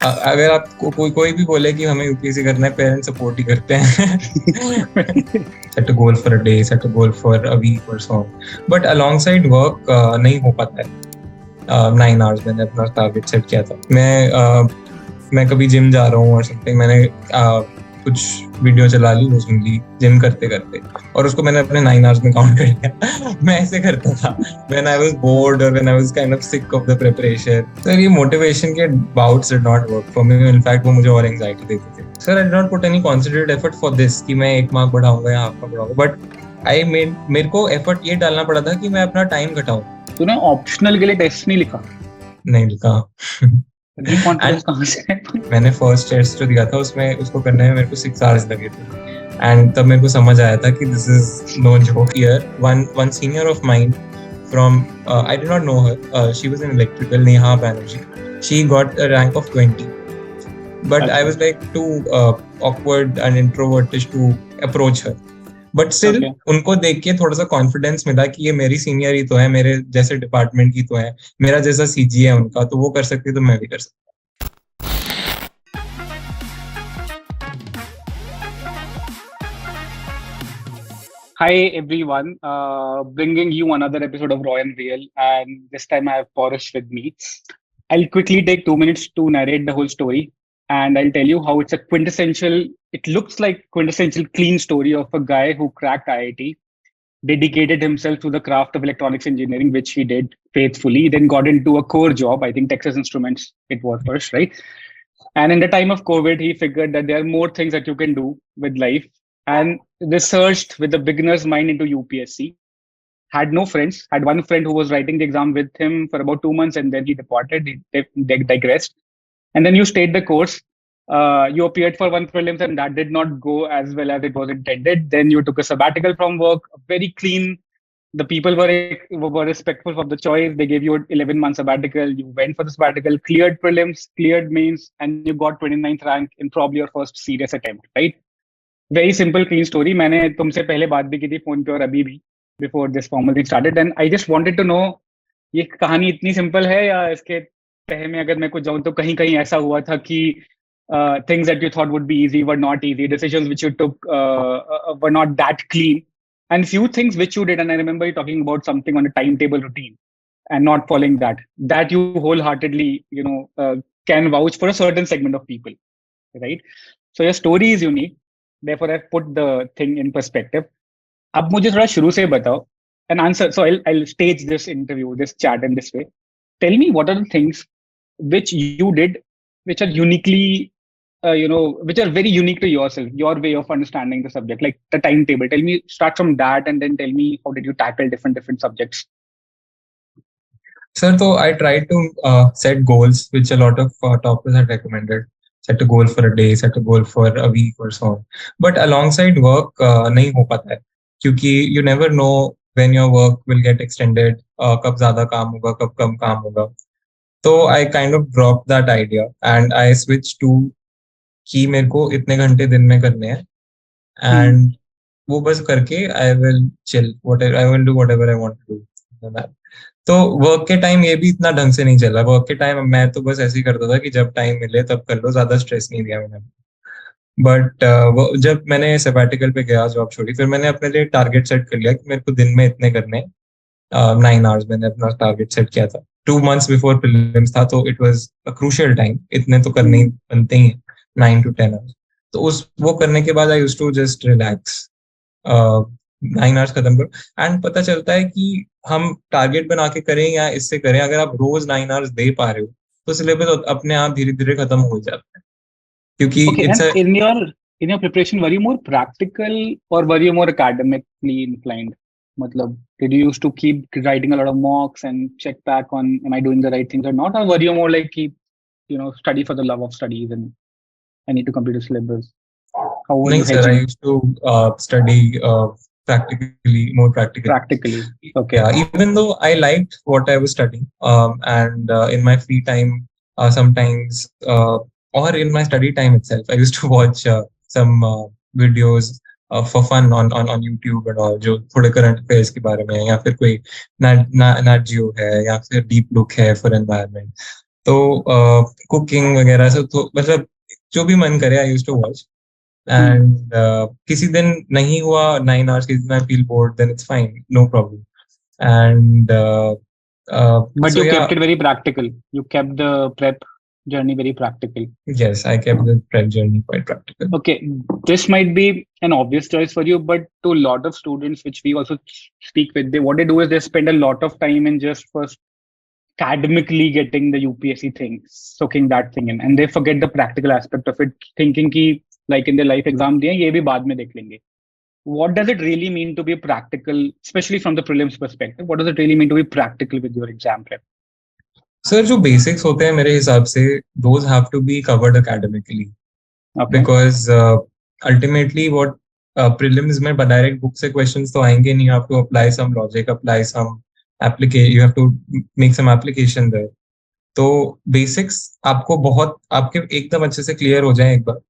अगर आपको कोई भी बोले कि हमें यूपीएससी करना है, पेरेंट्स सपोर्ट ही करते हैं. Set a goal for a day, set a goal for a week और so on. But alongside work नहीं हो पाता है. 9 आवर्स मैंने अपना टारगेट सेट किया था. मैं कभी जिम जा रहा हूँ और समथिंग, मैंने कुछ वीडियो चला ली, वो सुन ली जिम करते करते, और उसको मैंने अपने 9 आवर्स में काउंट कर लिया. मैं ऐसे करता था when I was bored or when I was kind of sick of the preparation. Sir, ये मोटिवेशन के bouts did not work for me. In fact वो मुझे और एंजाइटी देते थे. Sir, I did not put any considered effort for this कि मैं 1 mark बढ़ाऊंगा या हाफ मार्क बढ़ाऊंगा, बट मेरे को एफर्ट ये डालना पड़ा था कि मैं अपना टाइम घटाऊं. तूने ऑप्शनल के लिए टेस्ट नहीं लिखा? नहीं लिखा. इतनी कॉन्फिडेंस कहाँ से? मैंने फर्स्ट टेस्ट जो दिया था उसमें उसको करने में मेरे को 6 आवर्स लगे थे. एंड तब मेरे को समझ आया था कि this is no joke here. One senior of mine from, I did not know her, she was in electrical, Neha Banerjee. She got a rank of 20, but I was like too awkward and introvertish to approach her. But still उनको देख के थोड़ा सा confidence मिला कि ये मेरी senior ही तो है, मेरे जैसे डिपार्टमेंट की तो है, मेरा जैसा सीजी है उनका, तो वो कर सकती तो मैं भी कर सकता. Hi everyone, bringing you another episode of Raw and Real, and this time I have Pourush with me. I'll quickly take 2 minutes to narrate the whole story, and I'll tell you how it's a quintessential, it looks like quintessential clean story of a guy who cracked IIT, dedicated himself to the craft of electronics engineering, which he did faithfully, then got into a core job, I think Texas Instruments it was first, right? And in the time of COVID, he figured that there are more things that you can do with life, and researched with a beginner's mind into UPSC. Had no friends, had one friend who was writing the exam with him for about 2 months, and then he departed, he digressed. And then you stayed the course. You appeared for one prelims, and that did not go as well as it was intended. Then you took a sabbatical from work, very clean. The people were respectful of the choice. They gave you an 11-month sabbatical. You went for the sabbatical, cleared prelims, cleared mains, and you got 29th rank in probably your first serious attempt, right? Very simple, clean story. मैंने तुमसे पहले बात भी की थी phone पे और अभी भी before this formal thing started, and I just wanted to know ये कहानी इतनी सिंपल है या इसके तह में अगर मैं कुछ जाऊँ तो कहीं कहीं ऐसा हुआ था कि things that you thought would be easy were not easy, decisions which you took were not that clean, and few things which you did, and I remember you talking about something on a timetable routine and not following that you wholeheartedly can vouch for a certain segment of people, right? So your story is unique. Therefore, I've put the thing in perspective. अब मुझे थोड़ा शुरू से बताओ and answer. So I'll stage this interview, this chat in this way. Tell me what are the things which you did, which are uniquely, which are very unique to yourself, your way of understanding the subject, like the timetable. Tell me, start from that, and then tell me how did you tackle different subjects. Sir, so I tried to set goals, which a lot of toppers had recommended. Set a goal for a day, set a goal for a week or so on. But alongside work, नहीं हो पाता है, क्योंकि you never know when your work will get extended, कब ज़्यादा काम होगा, कब कम काम होगा. तो I kind of dropped that idea and I switched to कि मेरे को इतने घंटे दिन में करने हैं, and वो बस करके I will chill, whatever I will do, whatever I want to do. तो वर्क के टाइम ये भी इतना ढंग से नहीं चला. वर्क के टाइम मैं तो बस ऐसे ही करता था कि जब टाइम मिले तब कर लो, ज्यादा स्ट्रेस नहीं दिया मैंने. बट जब मैंने सैबैटिकल पे गया, जॉब छोड़ी, फिर मैंने अपने लिए टारगेट सेट कर लिया कि मेरे को दिन में इतने करने. 9 आवर्स मैंने अपना टारगेट सेट किया था. 2 months बिफोर प्रीलिम्स था, तो it was a crucial time. इतने तो करने ही बनते ही 9 to 10 आवर्स. तो वो करने के बाद I used to just relax. 9 hours खत्म करो, एंड पता चलता है कि हम टारगेट बना के करें या इससे करें, अगर आप रोज 9 आवर्स दे पा रहे हो तो सिलेबस अपने आप धीरे धीरे खत्म हो जाता है, क्योंकि in your preparation, were you more practical or were you more academically inclined? मतलब, did you used to keep writing a lot of mocks and check back on am I doing the right things or not, or were you more like keep study for the love of studies and I need to complete a syllabus? How were you hedging? Sir, I used to study more practically. Okay. Yeah, even though I liked what I was studying, and in my free time, sometimes, or in my study time itself, I used to watch some videos for fun on YouTube and all, जो थोड़े current affairs के बारे में, या फिर कोई Nat Geo है, या फिर Deep Look है for environment. तो कुकिंग वगैरह सब, तो मतलब जो भी मन करे I used to watch. And किसी दिन नहीं हुआ 9 hours, किसी दिन I feel bored, then it's fine, no problem. And But so you yeah, kept it very practical. You kept the prep journey very practical. yes, I kept the prep journey quite practical. Okay, this might be an obvious choice for you, but to a lot of students, which we also speak with, what they do is they spend a lot of time in just first academically getting the UPSC thing, soaking that thing in, and they forget the practical aspect of it, thinking ki like in their life exam diye, ye bhi baad mein dekh lenge. What does it really mean to be practical, especially from the prelims perspective? What does it really mean to be practical with your exam prep? Sir जो basics होते हैं मेरे हिसाब से, those have to be covered academically. Okay. Because ultimately what prelims में direct book से questions तो आएंगे नहीं. You have to apply some logic, apply some application, you have to make some application there. तो बेसिक्स आपको बहुत आपके एकदम अच्छे से क्लियर हो जाए एक बार,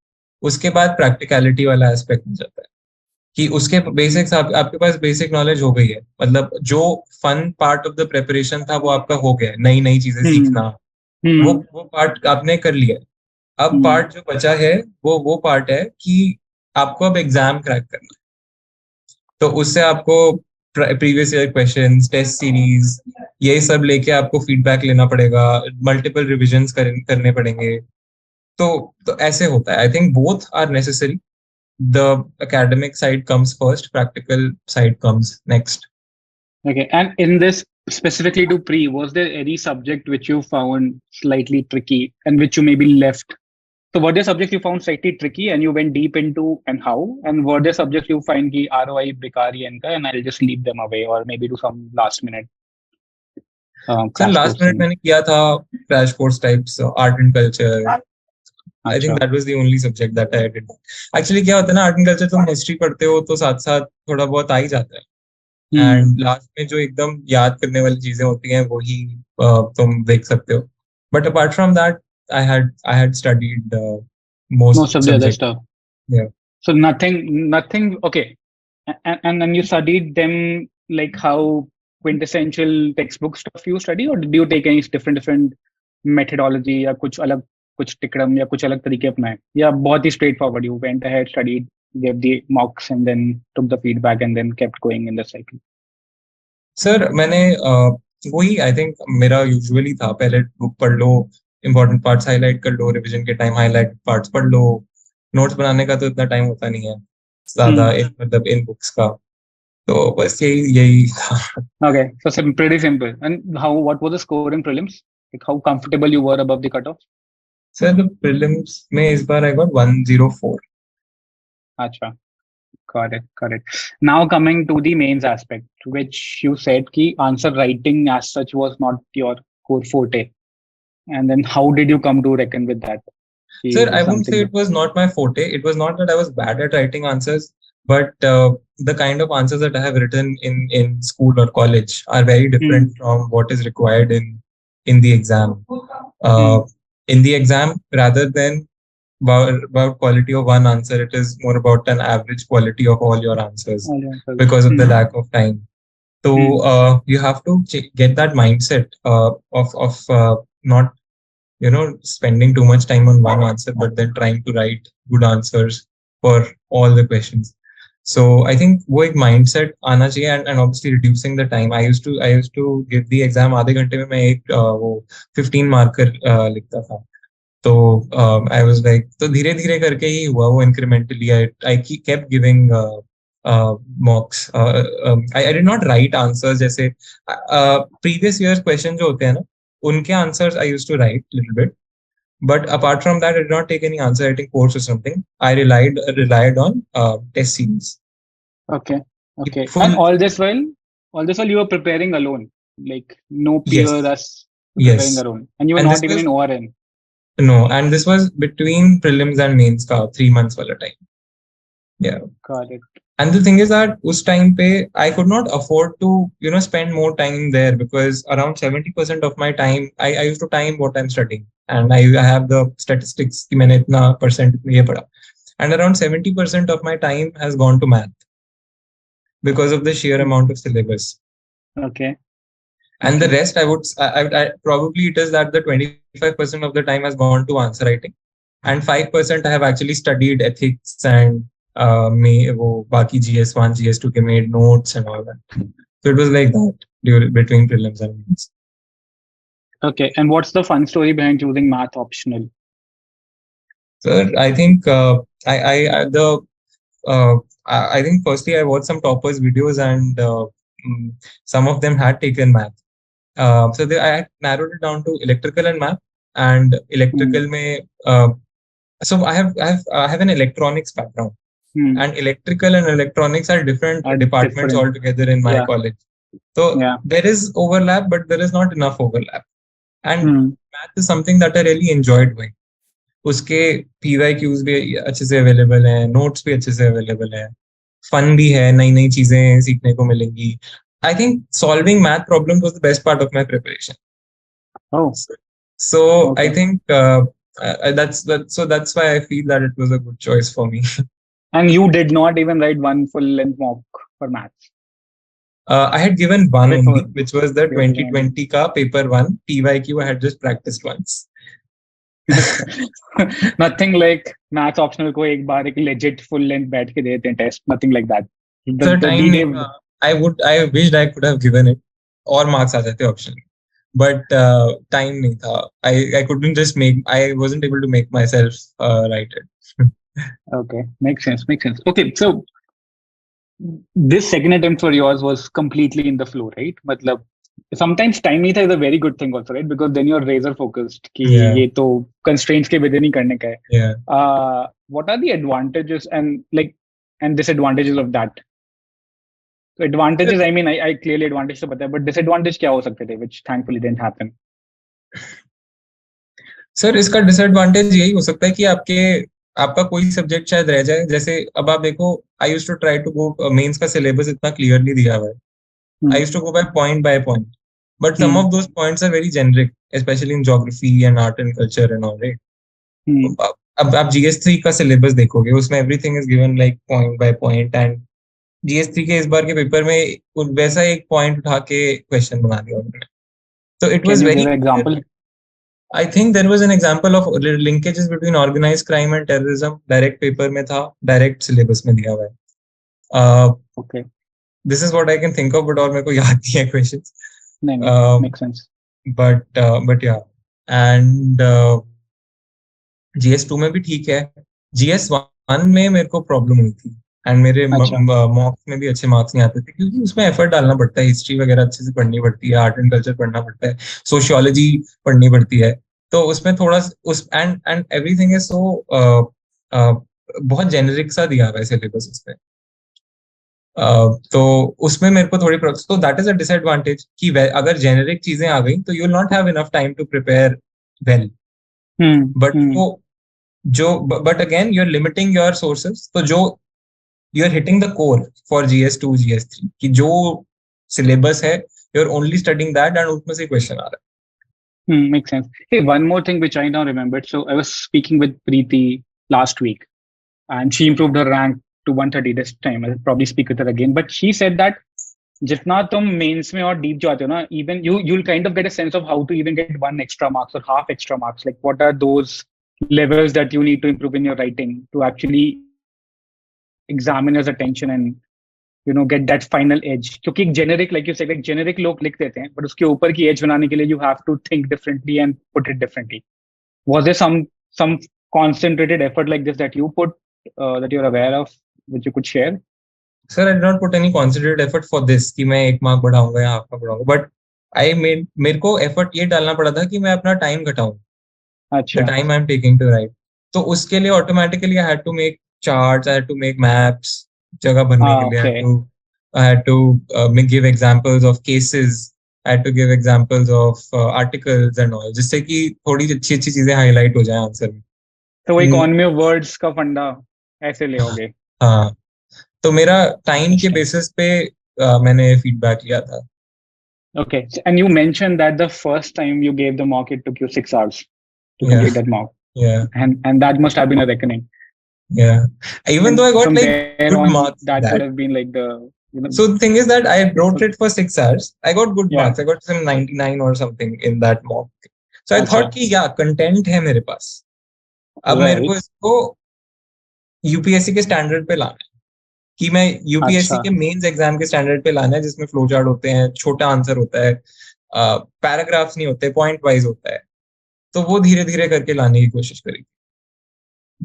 उसके बाद प्रैक्टिकलिटी वाला एस्पेक्ट हो जाता है कि उसके बेसिक्स आपके पास बेसिक नॉलेज हो गई है. मतलब जो fun part of the preparation था वो आपका हो गया है, नई नई चीजें सीखना, वो Hmm. वो पार्ट आपने कर लिया है. अब Hmm. पार्ट जो बचा है वो पार्ट है कि आपको अब एग्जाम क्रैक करना है. तो उससे आपको previous year questions, test series, ये सब लेके आपको फीडबैक लेना पड़ेगा, मल्टीपल रिविजन्स करने पड़ेंगे. तो ऐसे होता है. I think both are necessary. The academic side comes first, practical side comes next. Okay. And in this specifically to pre, was there any subject which you found slightly tricky and which you maybe left? So were there subjects you found slightly tricky and you went deep into, and how? And were there subjects you find ki ROI bekari inka and I'll just leave them away or maybe do some last minute sir crash last course minute thing? मैंने किया था crash course types, art and culture. I think Acha. That was the only subject that I did. Actually क्या होता है ना, art and culture तुम history पढ़ते हो तो साथ साथ थोड़ा बहुत आ ही जाता है. Hmm. एंड लास्ट में जो एकदम याद करने वाली चीजें होती हैं वही तुम देख सकते हो. But apart from that, I had studied Most most of the other subject. stuff. So nothing. Okay. And then you studied them like how quintessential textbook stuff you study, or did you take any different methodology या कुछ टिकड़म या कुछ अलग तरीके अपनाए, या बहुत ही straightforward you went ahead, studied, gave the mocks and then took the feedback and then kept going in the cycle? Sir मैंने वही आई थिंक मेरा यूजुअली था, पहले बुक पढ़ लो, इंपॉर्टेंट पार्ट्स हाईलाइट कर लो, रिवीजन के टाइम हाईलाइट पार्ट्स पढ़ लो. Notes बनाने का तो इतना टाइम होता नहीं है ज्यादा Hmm. मतलब इन बुक्स का. तो बस यही यही था. Okay, so pretty simple. And what was the score in prelims? Like how comfortable you were above the cutoff? Sir prelims में इस बार I got 104. Acha. Got it. Got it. Now coming to the mains aspect, which you said key answer writing as such was not your core forte. And then how did you come to reckon with that? Ki Sir, it I was won't say something it that. was not my forte. It was not that I was bad at writing answers, but the kind of answers that I have written in school or college are very different Hmm. from what is required in the exam. Uh, Hmm. in the exam, rather than about quality of one answer, it is more about an average quality of all your answers All the answers. because of the Hmm. lack of time. So Hmm. you have to get that mindset of not spending too much time on one answer, but then trying to write good answers for all the questions. So I think वो एक mindset आना चाहिए, and obviously reducing the time. I used to give the exam आधे घंटे में मैं एक वो 15 मार्कर लिखता था. तो I was like, तो धीरे धीरे करके ही हुआ वो incrementally. I kept giving mocks. I did not write answers जैसे previous year's question जो होते हैं ना, उनके answers I used to write little bit. But apart from that, I did not take any answer writing course or something. I relied on test series. Okay. Okay. And Full. all this while you were preparing alone, like no peer Yes, us preparing yes. alone, and you were And this not even was in ORN. no, and this was between prelims and mains ka 3 months wala time. Yeah. Got it. And the thing is that us time pe I could not afford to spend more time there, because around 70% of my time I used to time what I'm studying, and I have the statistics कि मैंने इतना percent ये पढ़ा, and around 70% of my time has gone to math because of the sheer amount of syllabus. Okay. And the Okay. rest, I probably it is that the 25% of the time has gone to answer writing, and 5% I have actually studied ethics and may wo baki GS1 GS2 ke made notes and all that. So it was like that during between prelims and mains. Okay. And what's the fun story behind choosing math optional? So I think I the I think firstly I watched some toppers videos, and mm, some of them had taken math. I narrowed it down to electrical and math. And Hmm. electrical mein, so I have an electronics background, Hmm. and electrical and electronics are different Are departments different. altogether in my Yeah. college. So Yeah. there is overlap, but there is not enough overlap. And Hmm. math is something that I really enjoyed doing. उसके PYQs भी अच्छे से available हैं, notes भी अच्छे से available हैं, fun भी है, नई नई चीजें सीखने को मिलेंगी. I think solving math problems was the best part of my preparation. Oh, So I okay. think that's why I feel that it was a good choice for me. And you did not even write one full length mock for maths I had given one before. only, which was the You did only. 2020 ka paper one. PYQ I had just practiced once. Nothing like maths optional को एक बार एक legit full length बैठ के दे देते हैं test. Nothing like that. So The time D-Day. नहीं था. I wished I could have given it, और marks आ जाते option. But time नहीं था. I couldn't just make. I wasn't able to make myself write it. Okay, makes sense. Makes sense. Okay, so this second attempt for yours was completely in the flow, right? मतलब sometimes time नहीं था is a very good thing also, right? Because then you're razor focused कि Yeah, ये तो constraints के within ही करने का है. yeah. What are the advantages and disadvantages of that? So advantages, I mean, I clearly advantage तो पता है, but disadvantage क्या हो सकते थे, which thankfully didn't happen. Sir इसका डिसएडवांटेज यही हो सकता है कि आपका कोई सब्जेक्ट शायद रह जाए. जैसे अब आप देखो, I used to try to go, mains का सिलेबस इतना क्लियरली दिया हुआ है. I Hmm. Used to go by point, but some Hmm. Of those points are very generic, specially in geography and art and culture and all, right. Hmm. अब आप GS3 का syllabus देखोगे, उसमें everything is given like point by point. And GS3 के इस बार के paper में वैसा एक पॉइंट उठा के क्वेश्चन बना दिया उन्होंने. तो it Can was you very give an clear. example? I think there was an example of linkages between organized crime and terrorism. Direct paper में था, direct syllabus में दिया हुआ है. Uh, Okay. this is what I can think of, but और मेरे को याद नहीं है questions. नहीं, Uh, makes sense. but yeah, and GS2 में भी ठीक है. GS1 में मेरे को प्रॉब्लम हुई थी, एंड मेरे अच्छा. मॉक्स में भी अच्छे मार्क्स नहीं आते थे, क्योंकि उसमें एफर्ट डालना पड़ता है. हिस्ट्री वगैरह अच्छे से पढ़नी पड़ती है, आर्ट एंड कल्चर पढ़ना पड़ता है, सोशियोलॉजी पढ़नी पड़ती है. तो उसमें थोड़ा उस एंड एवरीथिंग इज सो बहुत जेनेरिक सा दिया हुआ है सिलेबस उसमें. तो उसमें मेरे को थोड़ी तो दैट इज अ डिसएडवांटेज कि अगर जेनेरिक चीजें आ गई तो you will not have enough time to prepare well. Hmm. But Hmm. वो जो but again you are limiting your sources. तो जो you are hitting the core for GS2 GS3 कि जो सिलेबस है, you are only studying that, and उसमें से question आ रहा Makes sense. Hey, one more thing which I now remembered. So I was speaking with Preeti last week, and she improved her rank to 130 this time. I'll probably speak with her again. But she said that जितना तुम mains में और deep जाते हो ना, even you'll kind of get a sense of how to even get one extra marks or half extra marks. Like what are those levels that you need to improve in your writing to actually examiners attention and get that final edge. क्योंकि एक generic, like you said, like generic लोग लिख देते हैं, but उसके ऊपर की edge बनाने के लिए you have to think differently and put it differently. Was there some concentrated effort like this that you put, that you're aware of, which you could share? है. Sir I did not put any considered effort for this कि मैं एक mark बढ़ाऊंगा या half mark बढ़ाऊंगा. But मेरे को effort ये डालना पड़ा था कि मैं अपना टाइम घटाऊं, द अच्छा. Time I am taking to write. तो उसके लिए automatically I had to make charts, I had to make maps जगह भरने के लिए. Okay. I had to give examples of cases. I had to give examples of articles and all, जिससे कि थोड़ी अच्छी अच्छी चीजें हाईलाइट हो जाए आंसर में. तो वो हम्म, इकोनॉमी ऑफ वर्ड्स का फंडा ऐसे ले होगे. हाँ. तो मेरा टाइम के Interesting. बेसिस पे मैंने फीडबैक लिया था. Okay. And you mentioned that the first time you gave the mock, it took you 6 hours to Yeah, complete that mock, yeah, and that must have been a reckoning. yeah. Even though I got From like there good on, marks in that would that. have been like the So the thing is that I wrote it for 6 hours. I got good Yeah. marks. I got some 99 or something in that mock. So I अच्छा. thought कि yeah, content है मेरे पास. अब मेरे को Right. इसको UPSC के standard पे लाना है कि मैं यूपीएससी अच्छा. के मेंस एग्जाम के स्टैंडर्ड पे लाना है जिसमें फ्लो चार्ट होते हैं, छोटा आंसर होता है, पैराग्राफ्स नहीं होते, पॉइंट वाइज होता है. तो वो धीरे धीरे करके लाने की कोशिश करी.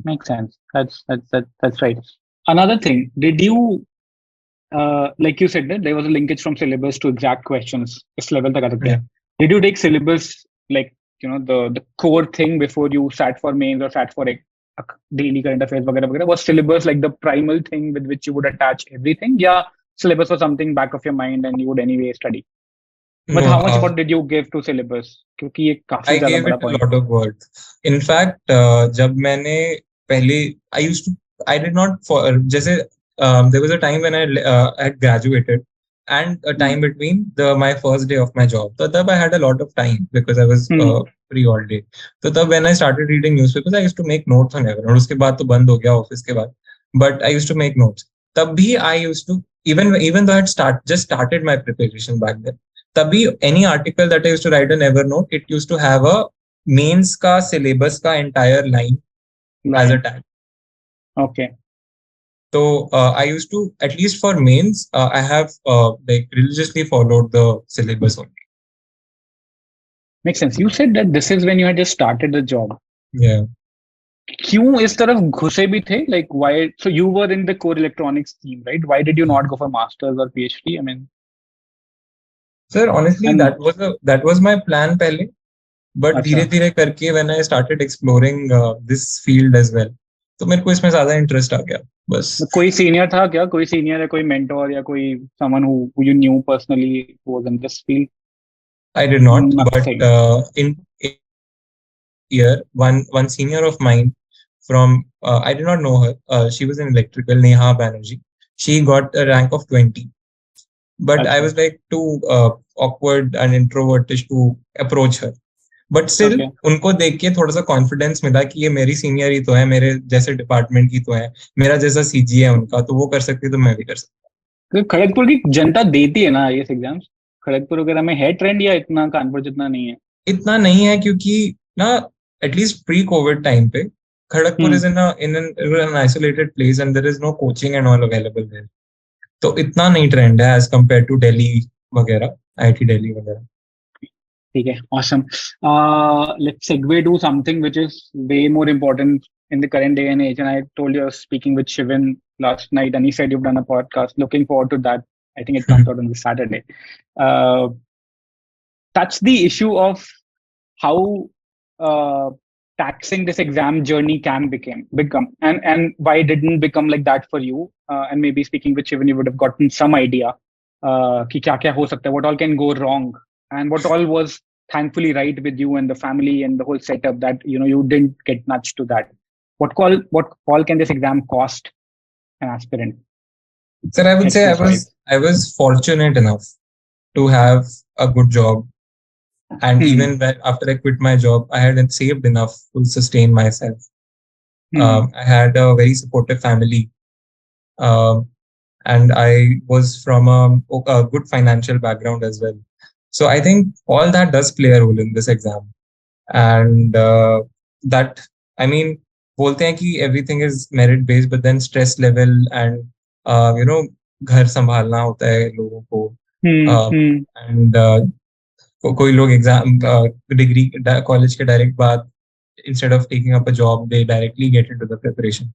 Makes sense. That's right. Another thing, did you like you said that there was a linkage from syllabus to exact questions. इस level तक आ सकते Yeah. हैं. Did you take syllabus like the core thing before you sat for mains or sat for a daily current affairs वगैरह वगैरह? Was syllabus like the primal thing with which you would attach everything? Yeah, syllabus was something back of your mind and you would anyway study. But No, how much work did you give to syllabus? क्योंकि ये काफी I ज्यादा gave बड़ा it a point lot है. of work. In fact, जब मैंने पहले I did not for जैसे there was a time when I had graduated and a time Hmm. between my first day of my job. So तब I had a lot of time because I was Hmm. free all day. तो तब when I started reading newspapers, I used to make notes on everyone. उसके बाद तो बंद हो गया office के बाद. But I used to make notes. तब भी I used to even though I had just started my preparation back then. तभी any article that I used to write in Evernote, it used to have a mains का syllabus का entire line as a Line. tag. Okay. So I used to, at least for mains, I have like religiously followed the syllabus only. Makes sense. You said that this is when you had just started the job. Yeah. क्यों इस तरफ घुसे भी थे? Like why? So you were in the core electronics team, right? Why did you not go for masters or PhD? I mean, Sir, honestly, and that was my plan पहले, but धीरे अच्छा. धीरे करके when I started exploring this field as well, तो मेरे को इसमें ज्यादा इंटरेस्ट आ गया बस. कोई सीनियर था क्या? कोई सीनियर या कोई मेंटोर या कोई someone who you knew personally who was in this field? I did not, but Nothing. in year, one senior of mine from I did not know her. She was in electrical, Neha Banerjee. She got a rank of 20, but I अच्छा. was like too awkward and introvertish to approach her. But still, Okay. उनको देख के थोड़ा सा confidence मिला कि ये मेरी सीनियर ही तो है, मेरे जैसे डिपार्टमेंट की तो है, मेरा जैसा सीजी है उनका, तो वो कर सकती तो मैं भी कर सकता. तो खड़गपुर की जनता देती है ना ये एग्जाम्स? खड़गपुर वगैरह में है ट्रेंड या इतना कानपुर जितना नहीं है? इतना नहीं है क्योंकि ना एटलीस्ट प्री कोविड टाइम पे Kharagpur hmm. Is in an isolated place and there is no coaching and all available there. तो इतना नहीं ट्रेंड है एज कम्पेयर टू दिल्ली वगैरह, आईआईटी दिल्ली वगैरह. ठीक है. Awesome. Let's segue to something which is way more important in the current day and age. And I told you I was speaking with Shivan last night, and he said you've done a podcast. Looking forward to that. I think it comes out on this Saturday. Uh, that's the issue of how uh, taxing this exam journey can become, and why it didn't become like that for you. And maybe speaking with Shivan, you would have gotten some idea कि क्या क्या हो सकता है, what all can go wrong, and what all was thankfully right with you and the family and the whole setup that you didn't get nudged to that. What all can this exam cost an aspirant Sir, I would say expense wise? I was fortunate enough to have a good job, and Hmm. even when after I quit my job, I had saved enough to sustain myself. Hmm. I had a very supportive family, um, and I was from a good financial background as well. So I think all that does play a role in this exam. And that, I mean, बोलते हैं कि everything is merit based, but then stress level and घर संभालना होता है लोगों को. Hmm. Hmm. And कोई लोग एग्जाम डिग्री कॉलेज के डायरेक्ट बाद instead of taking up a job they directly get into the preparation.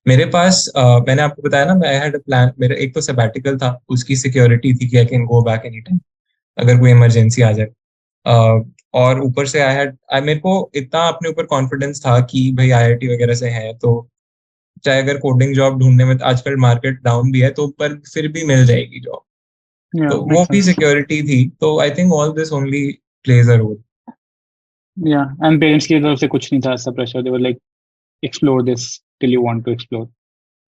मेरे पास मैंने आपको बताया ना, आई हैड अ प्लान. मेरा एक तो सबैटिकल था, उसकी सिक्योरिटी थी कि I can go back any time अगर कोई इमरजेंसी आ जाए. और ऊपर से मेरे को इतना अपने ऊपर कॉन्फिडेंस था कि भाई आईआईटी वगैरह से है तो चाहे अगर कोडिंग जॉब ढूंढने में आजकल मार्केट डाउन भी है तो पर फिर भी मिल जाएगी जॉब. Yeah, तो वो makes भी sense. सिक्योरिटी थी. तो I think all this only plays a role. Yeah, and parents की तरफ से कुछ नहीं था ऐसा pressure. They were like, explore this till you want to explore.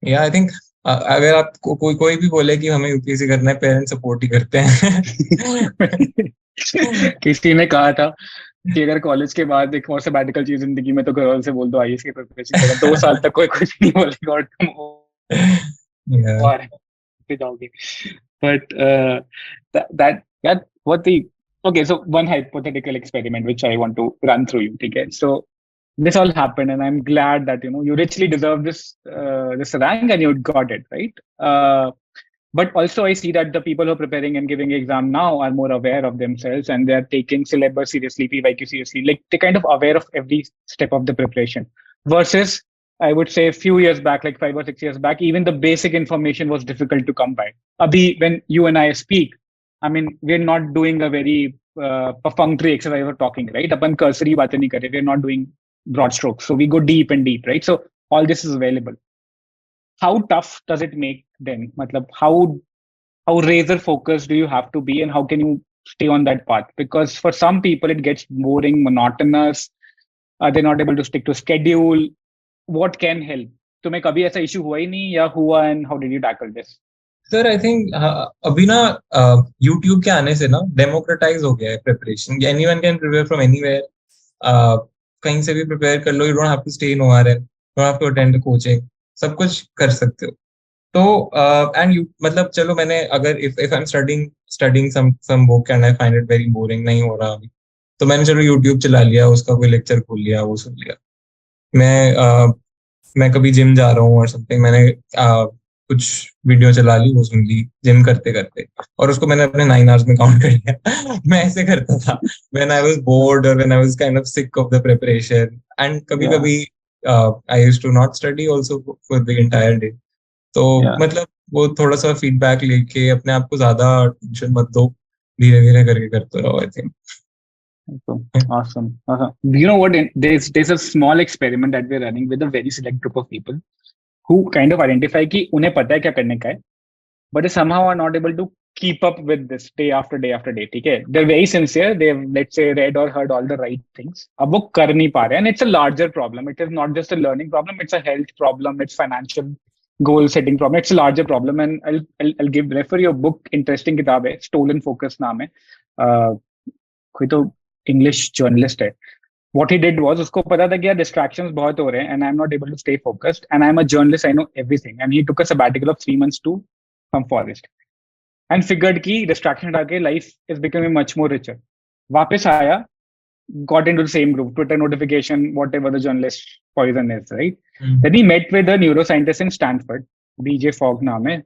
या आई थिंक अगर आप कोई भी बोले कि हमें यूपीएससी करना है, पेरेंट्स सपोर्ट ही करते हैं. किसी ने कहा था कि अगर कॉलेज के बाद एक और सबैटिकल चीज जिंदगी में तो घर वालों से बोल दो आईएएस की प्रिपरेशन करो, 2 साल तक कोई कुछ नहीं बोलेगा और तुम Yeah. और पे जाओगे. But that what the okay. So one hypothetical experiment which I want to run through you. Okay, so this all happened, and I'm glad that you richly deserve this rank and you got it right. But also, I see that the people who are preparing and giving exam now are more aware of themselves and they're taking syllabus seriously, PYQ seriously. Like they're kind of aware of every step of the preparation. Versus, I would say, a few years back, like 5 or 6 years back, even the basic information was difficult to come by. Abhi, when you and I speak, I mean, we're not doing a very perfunctory exercise of talking, right? Apan cursory baatein nahi kar rahe. We're not doing broad strokes. So we go deep and deep, right? So all this is available. How tough does it make then? Matlab, how razor focused do you have to be and how can you stay on that path? Because for some people it gets boring, monotonous. They're not able to stick to schedule. What can help? तुम्हें कभी ऐसा issue हुआ ही नहीं या हुआ and how did you tackle this? Sir I think अभी ना YouTube के आने से ना डेमोक्रेटाइज हो गया है preparation. Anyone can prepare from anywhere. कहीं से भी प्रिपेयर कर लो. You don't have to stay in ORL, don't have to attend coaching. सब कुछ कर सकते हो. तो एंड यू मतलब चलो मैंने अगर if I am studying some book and I find it very boring, नहीं हो रहा अभी, तो मैंने चलो यूट्यूब चला लिया, उसका कोई लेक्चर खोल लिया, वो सुन लिया. मैं कभी जिम जा रहा हूँ और समथिंग, मैंने कुछ वीडियो चला ली, वो सुन ली जिम करते करते, और उसको मैंने अपने 9 आवर्स में काउंट कर लिया. मैं ऐसे करता था व्हेन आई वाज बोर्ड और when I was kind of sick of the preparation. And कभी कभी I used to not study also for the entire day. तो मतलब वो थोड़ा सा फीडबैक लेके अपने आप को ज्यादा टेंशन मत दो, धीरे धीरे करके करते रहो. I think awesome. You know what? There's a small experiment that we're running with a very select group of people who kind of identify कि उन्हें पता है क्या करने का है, but they somehow are not able to keep up with this day after day after day. ठीक है, they're very sincere. They've, let's say, read or heard all the right things. अब वो कर नहीं पा रहे, and it's a larger problem. It is not just a learning problem. It's a health problem. It's financial goal setting problem. It's a larger problem. And I'll refer your book. Interesting किताब है, Stolen Focus नाम है. कोई तो English journalist है. What he did was, उसको पता था कि यार distractions बहुत हो रहे हैं and I'm not able to stay focused and I'm a journalist, I know everything, and he took a sabbatical of 3 months to from forest and figured कि distraction हटा के life is becoming much more richer. वापस आया, got into the same group, Twitter notification, whatever the journalist poison is, right? Then he met with a neuroscientist in Stanford, BJ Fogg नाम है,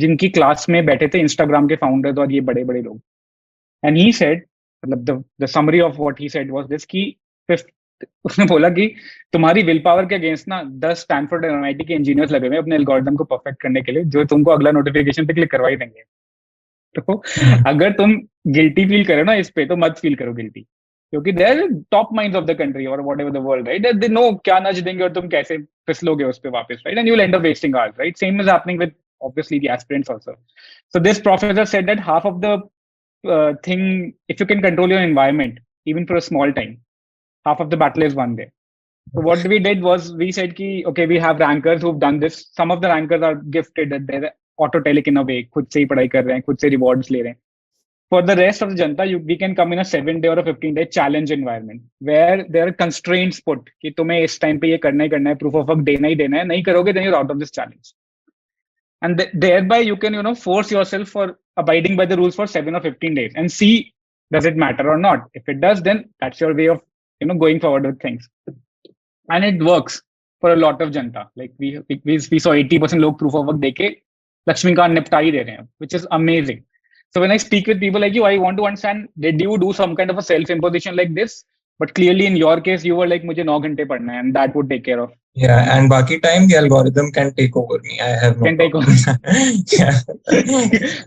जिनकी class में बैठे थे Instagram के founders और ये बड़े बड़े लोग. And he said, the summary of what he said was this कि उसने बोला कि तुम्हारी विल पावर के अगेंस्ट ना 10 स्टैनफोर्ड और एमआईटी के इंजीनियर्स लगे हुए अपने एल्गोरिथम को परफेक्ट करने के लिए, जो तुमको अगला नोटिफिकेशन पे क्लिक करवा ही देंगे. तो अगर तुम गिल्टी फील करो ना इस पे, तो मत फील करो गिल्टी, क्योंकि they are top minds of the country और whatever the world, right? They know क्या नच देंगे और तुम कैसे फिसलोगे उस पे वापस, right? And you will and up wasting hours, right? Same is happening with obviously the aspirants also. So this professor said that half of the thing, if you can control your environment even for a small time, half of the battle is won there. So what we did was we said ki, okay, we have rankers who've done this. Some of the rankers are gifted that they're autotelic in a way, खुद से ही पढ़ाई कर रहे हैं, खुद से rewards ले रहे हैं. For the rest of the Janata, we can come in a 7-day or a 15-day challenge environment where there are constraints put कि तुम्हें इस time पे ये करना ही करना है, proof of work देना ही देना है, नहीं करोगे then you're out of this challenge. And thereby you can, force yourself for abiding by the rules for 7 or 15 days and see, does it matter or not? If it does, then that's your way of, going forward with things. And it works for a lot of janta. Like we saw 80% log proof of work deke Lakshmikant nipta hi de rahe hain, which is amazing. So when I speak with people like you, I want to understand, did you do some kind of a self-imposition like this? But clearly in your case, you were like, मुझे 9 घंटे पढ़ना है, and that would take care of. Yeah, and बाकी time the algorithm can take over me. I have no problem. Yeah.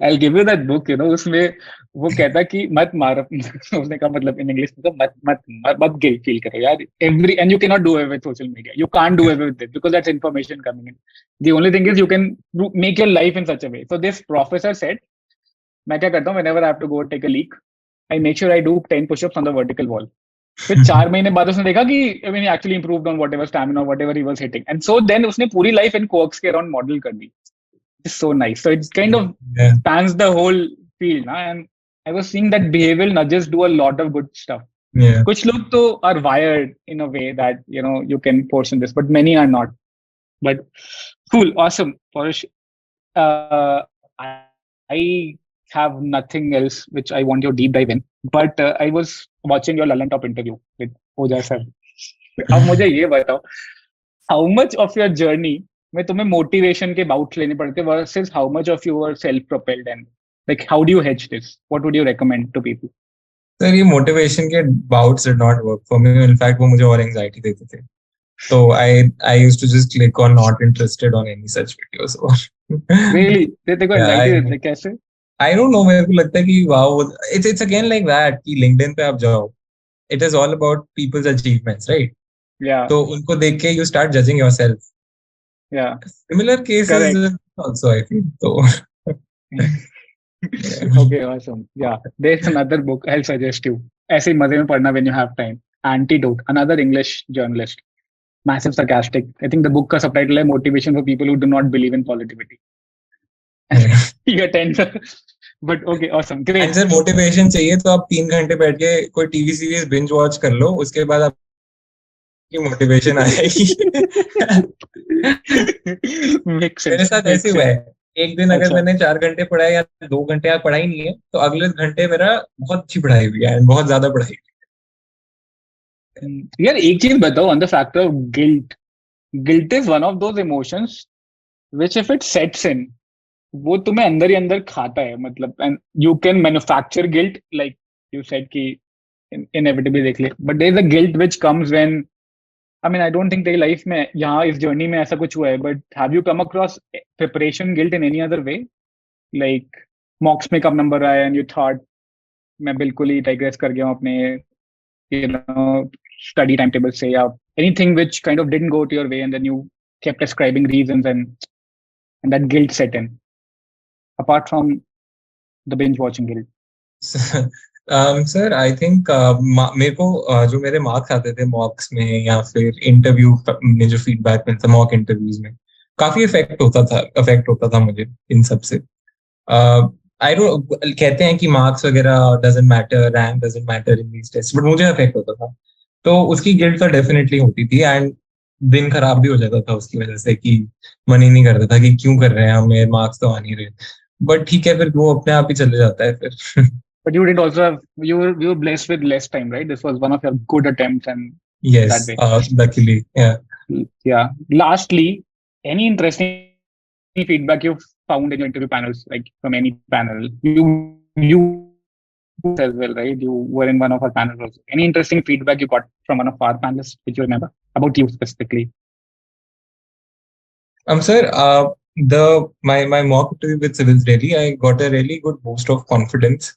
I'll give you that book. उसमें वो कहता कि मत मार, उसने कहा मतलब in English में मत guilt feel करो यार. And you cannot do away with social media. You can't do away with it because that's information coming in. The only thing is you can make your life in such a way. So this professor said, मैं क्या करता हूँ, whenever I have to go take a leak, I make sure I do 10 push-ups on the vertical wall. फिर 4 महीने बाद उसने देखा कि I mean, he actually improved on whatever stamina, whatever he was hitting, and so then उसने पूरी life in quirks के around model कर दी. It's so nice. So it kind of spans the whole field, na? And I was seeing that behavioral nudges do a lot of good stuff. Yeah. कुछ लोग तो are wired in a way that you can portion this, but many are not. But cool, awesome, Pourush. I I have nothing else which I want your deep dive in. But I was watching your London Top interview with Oja sir. अब मुझे ये बताओ, how much of your journey में तुम्हें motivation के bouts लेने पड़ते versus how much of you were self-propelled, and like how do you hedge this? What would you recommend to people? Sir ये मोटिवेशन के bouts did not work for me, in fact वो मुझे और anxiety देते थे. तो I used to just click on not interested on any such videos. Really? तेरे को anxiety देते आई थे कैसे? आई डोंट नो, मेरे को लगता है कि wow, it's again like that कि लिंक्डइन पे आप जाओ, it is all about people's achievements, right? Yeah, तो उनको देख के you start judging yourself. yeah, similar cases correct. Also I feel. तो Okay, awesome. Yeah, there's another book I'll suggest you. ऐसे ही मजे में पढ़ना when you have time. Antidote, another English journalist. Massive sarcastic. I think the book का subtitle है Motivation for People Who Do Not Believe in Positivity. You attend, sir. But okay, awesome, and great. Sir motivation चाहिए तो आप 3 घंटे बैठ के कोई TV series binge watch कर लो, उसके बाद आपकी मोटिवेशन आ जाएगी. Makes मेरे sense. साथ ऐसे Makes हुआ है. sense. एक दिन अगर अच्छा. मैंने 4 घंटे पढ़ा या 2 घंटे या पढ़ाई नहीं है, तो अगले घंटे मेरा बहुत अच्छी पढ़ाई हुई है, and बहुत ज्यादा पढ़ाई. यार एक चीज बताओ on the factor of guilt. Guilt is one of those emotions which if it sets in, वो तुम्हें अंदर ही अंदर खाता है, मतलब, and you can manufacture guilt like you said कि inevitably देख ले, but there is a guilt which comes when, I mean, I don't think तेरी लाइफ में यहाँ इस जर्नी में ऐसा कुछ हुआ है, but have you come across preparation guilt in any other way, like mocks में कम नंबर आया and you thought मैं बिल्कुल ही digress कर गया हूँ अपने you know study timetable से, या anything which kind of didn't go to your way and then you kept ascribing reasons and that guilt set in apart from the binge watching guilt? Sir I think मेरे को जो मेरे marks आते थे मॉक्स में या फिर इंटरव्यू में, जो फीडबैक मिलता मॉक इंटरव्यूज में, काफी अफेक्ट होता था मुझे इन सब से. आई डोंट, कहते हैं कि मार्क्स वगैरह doesn't matter, rank doesn't matter in these test, but मुझे अफेक्ट होता था. तो उसकी गिल्ट तो डेफिनेटली होती थी, एंड दिन खराब भी हो जाता था उसकी वजह से कि मन ही नहीं करता था कि क्यों कर रहे हैं हमें, मार्क्स तो आ नहीं रहे. बट ठीक है, फिर वो अपने आप ही चले जाता है फिर. But you did also have, you were blessed with less time, right? This was one of your good attempts, and that Yes, way. luckily, yeah. Yeah. Lastly, any interesting feedback you've found in your interview panels, like from any panel? You as well, right? You were in one of our panels also. Any interesting feedback you got from one of our panelists, which you remember about you specifically? Sir, my mock interview with Civilsdaily, I got a really good boost of confidence.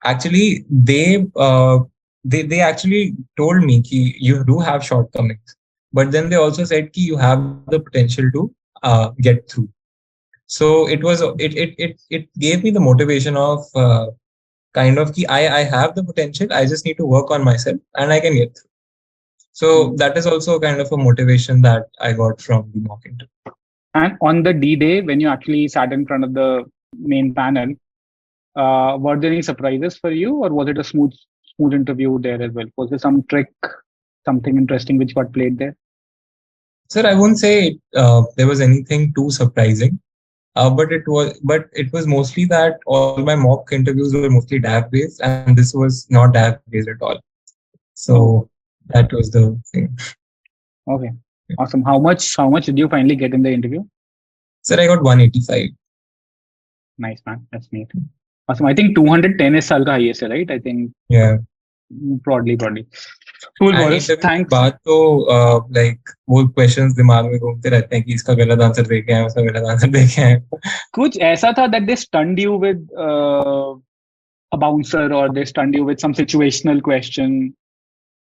Actually, they actually told me कि you do have shortcomings, but then they also said कि you have the potential to get through. So it gave me the motivation of kind of कि I have the potential, I just need to work on myself and I can get through. So that is also kind of a motivation that I got from the mock interview. And on the D day, when you actually sat in front of the main panel, were there any surprises for you, or was it a smooth interview there as well? Was there some trick, something interesting which got played there? Sir, I won't say there was anything too surprising, but it was mostly that all my mock interviews were mostly DAF based, and this was not DAF based at all. So that was the thing. Okay, awesome. How much did you finally get in the interview? Sir, I got 185. Nice, man. That's neat. Awesome. I think 210 is साल का highest, right? I think. Yeah. Broadly. Cool, Pourush. Thanks. बात तो like वो questions दिमाग में घूमते रहते हैं कि इसका गलत आंसर देखे हैं, उसका गलत आंसर देखे हैं. कुछ ऐसा था that they stunned you with a bouncer, or they stunned you with some situational question?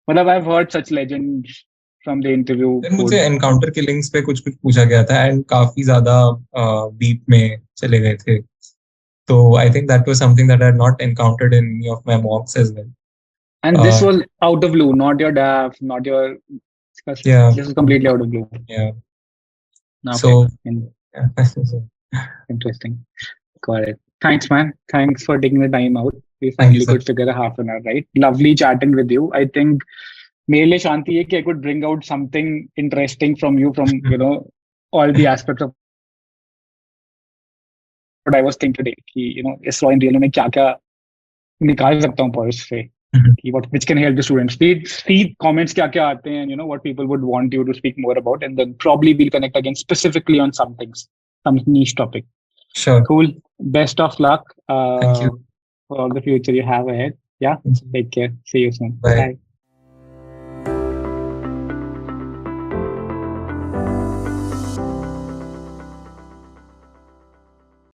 मतलब I've heard such legends from the interview. मुझे एनकाउंटर किलिंग्स पे कुछ पूछा गया था, एंड काफी ज्यादा डीप में चले गए थे. So I think that was something that I had not encountered in any of my mocks as well. And this was out of blue, not your DAF, not your discussion. Yeah. This is completely out of blue. Yeah. Okay. So interesting. Got it. Thanks, man. Thanks for taking the time out. We finally could figure a half an hour, right? Lovely chatting with you. I think मेरे लिए शांति है कि I could bring out something interesting from you, from all the aspects of what I was thinking today. इस raw in real में क्या क्या निकाल सकता हूँ पॉइंट्स से Mhm. कि what which can help the students. See comments क्या क्या आते हैं, what people would want you to speak more about, and then probably we'll connect again specifically on some things, some niche topic. Sure. Cool. Best of luck Thank you. for all the future you have ahead. Yeah. Thank you. Take care. See you soon. Bye. Bye.